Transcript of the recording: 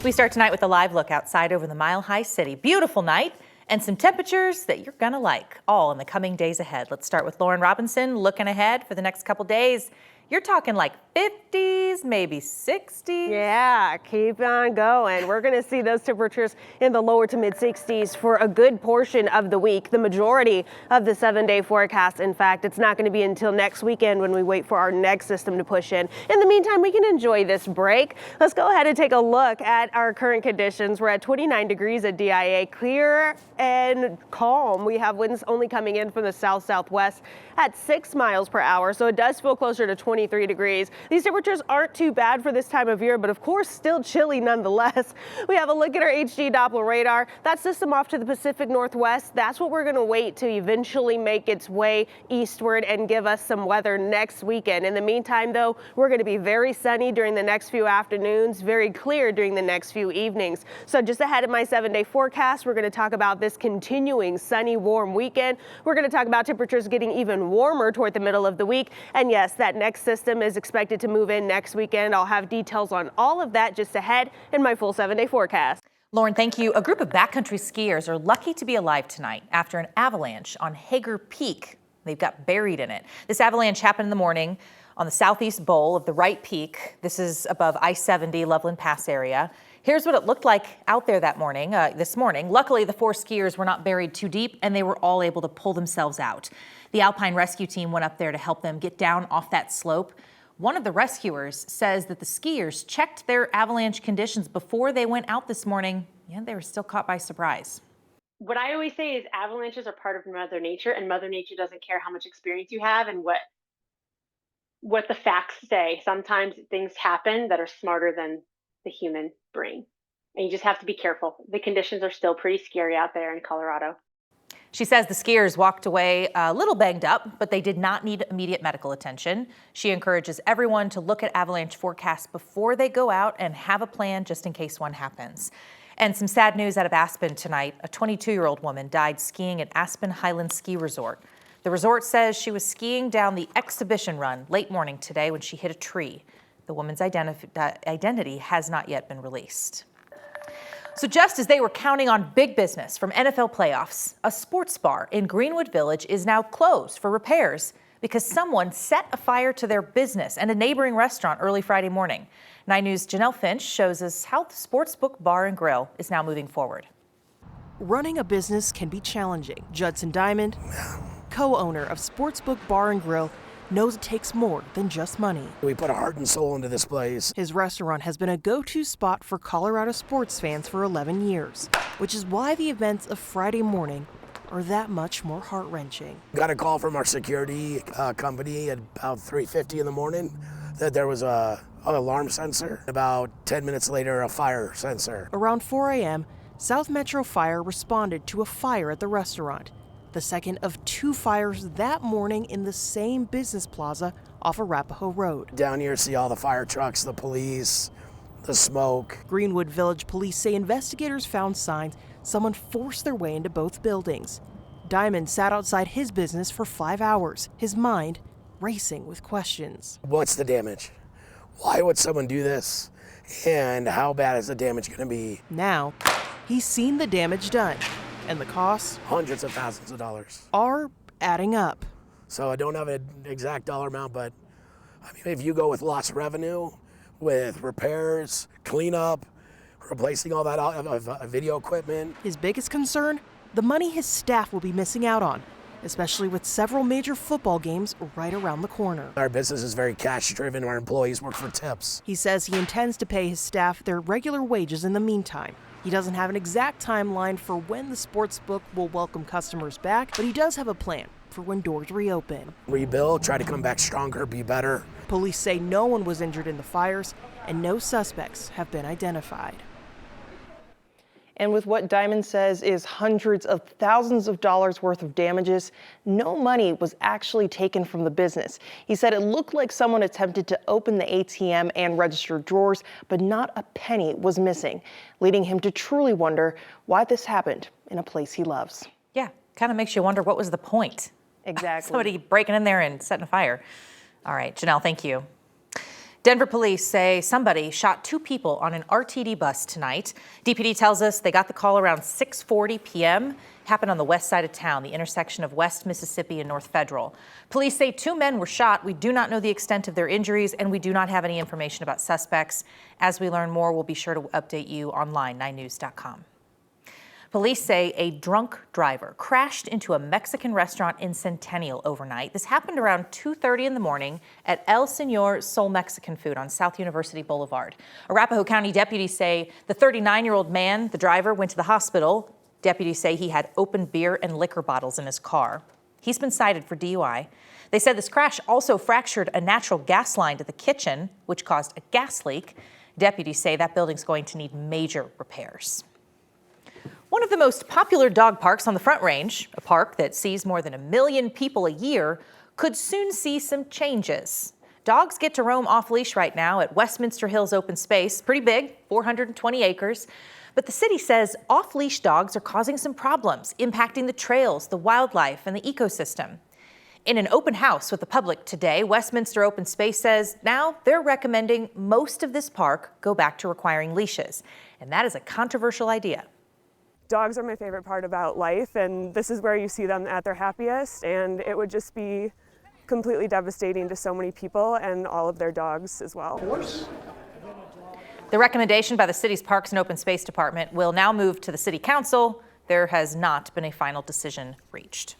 We start tonight with a live look outside over the Mile High City. Beautiful night and some temperatures that you're gonna like, all in the coming days ahead. Let's start with Lauren Robinson looking ahead for the next couple days. You're talking like 50s, maybe 60s. Yeah, keep on going. We're going to see those temperatures in the lower to mid 60s for a good portion of the week. The majority of the 7-day forecast. In fact, it's not going to be until next weekend when we wait for our next system to push in. In the meantime, we can enjoy this break. Let's go ahead and take a look at our current conditions. We're at 29 degrees at DIA, clear and calm. We have winds only coming in from the south-southwest at 6 miles per hour, so it does feel closer to 23 degrees. These temperatures aren't too bad for this time of year, but of course still chilly nonetheless. We have a look at our HD Doppler radar. That system off to the Pacific Northwest, that's what we're going to wait to eventually make its way eastward and give us some weather next weekend. In the meantime, though, we're going to be very sunny during the next few afternoons, very clear during the next few evenings. So just ahead of my 7-day forecast, we're going to talk about this continuing sunny, warm weekend. We're going to talk about temperatures getting even warmer toward the middle of the week. And yes, that next system is expected to move in next weekend. I'll have details on all of that just ahead in my full 7-day forecast. Lauren, thank you. A group of backcountry skiers are lucky to be alive tonight after an avalanche on Hager Peak. They've got buried in it. This avalanche happened in the morning on the southeast bowl of the Wright Peak. This is above I-70 Loveland Pass area. Here's what it looked like out there that morning, this morning. Luckily, the 4 skiers were not buried too deep and they were all able to pull themselves out. The Alpine Rescue Team went up there to help them get down off that slope. One of the rescuers says that the skiers checked their avalanche conditions before they went out this morning. Yeah, they were still caught by surprise. What I always say is avalanches are part of Mother Nature, and Mother Nature doesn't care how much experience you have and what the facts say. Sometimes things happen that are smarter than the human brain, and you just have to be careful. The conditions are still pretty scary out there in Colorado. She says the skiers walked away a little banged up, but they did not need immediate medical attention. She encourages everyone to look at avalanche forecasts before they go out and have a plan just in case one happens. And some sad news out of Aspen tonight. A 22-year-old woman died skiing at Aspen Highland Ski Resort. The resort says she was skiing down the exhibition run late morning today when she hit a tree. The woman's identity has not yet been released. So just as they were counting on big business from NFL playoffs, a sports bar in Greenwood Village is now closed for repairs because someone set a fire to their business and a neighboring restaurant early Friday morning. 9 News' Janelle Finch shows us how the Sportsbook Bar and Grill is now moving forward. Running a business can be challenging. Judson Diamond, co-owner of Sportsbook Bar and Grill, knows it takes more than just money. We put our heart and soul into this place. His restaurant has been a go-to spot for Colorado sports fans for 11 years, which is why the events of Friday morning are that much more heart-wrenching. Got a call from our security company at about 3:50 in the morning that there was an alarm sensor. About 10 minutes later, a fire sensor. Around 4 a.m., South Metro Fire responded to a fire at the restaurant, the second of 2 fires that morning in the same business plaza off Arapahoe Road. Down here, see all the fire trucks, the police, the smoke. Greenwood Village police say investigators found signs someone forced their way into both buildings. Diamond sat outside his business for 5 hours, his mind racing with questions. What's the damage? Why would someone do this? And how bad is the damage going to be? Now, he's seen the damage done. And the costs? Hundreds of thousands of dollars. Are adding up. So I don't have an exact dollar amount, but I mean, if you go with lost revenue, with repairs, cleanup, replacing all that video equipment. His biggest concern? The money his staff will be missing out on, especially with several major football games right around the corner. Our business is very cash driven. Our employees work for tips. He says he intends to pay his staff their regular wages in the meantime. He doesn't have an exact timeline for when the sports book will welcome customers back, but he does have a plan for when doors reopen. Rebuild, try to come back stronger, be better. Police say no one was injured in the fires and no suspects have been identified. And with what Diamond says is hundreds of thousands of dollars worth of damages, no money was actually taken from the business. He said it looked like someone attempted to open the ATM and register drawers, but not a penny was missing, leading him to truly wonder why this happened in a place he loves. Yeah, kind of makes you wonder what was the point. Exactly. Somebody breaking in there and setting a fire. All right, Janelle, thank you. Denver police say somebody shot 2 people on an RTD bus tonight. DPD tells us they got the call around 6:40 p.m. Happened on the west side of town, the intersection of West Mississippi and North Federal. Police say 2 men were shot. We do not know the extent of their injuries, and we do not have any information about suspects. As we learn more, we'll be sure to update you online, 9news.com. Police say a drunk driver crashed into a Mexican restaurant in Centennial overnight. This happened around 2:30 in the morning at El Señor Soul Mexican Food on South University Boulevard. Arapahoe County deputies say the 39-year-old man, the driver, went to the hospital. Deputies say he had open beer and liquor bottles in his car. He's been cited for DUI. They said this crash also fractured a natural gas line to the kitchen, which caused a gas leak. Deputies say that building's going to need major repairs. One of the most popular dog parks on the Front Range, a park that sees more than 1 million people a year, could soon see some changes. Dogs get to roam off-leash right now at Westminster Hills Open Space, pretty big, 420 acres. But the city says off-leash dogs are causing some problems, impacting the trails, the wildlife, and the ecosystem. In an open house with the public today, Westminster Open Space says now they're recommending most of this park go back to requiring leashes. And that is a controversial idea. Dogs are my favorite part about life, and this is where you see them at their happiest, and it would just be completely devastating to so many people and all of their dogs as well. The recommendation by the city's Parks and Open Space Department will now move to the City Council. There has not been a final decision reached.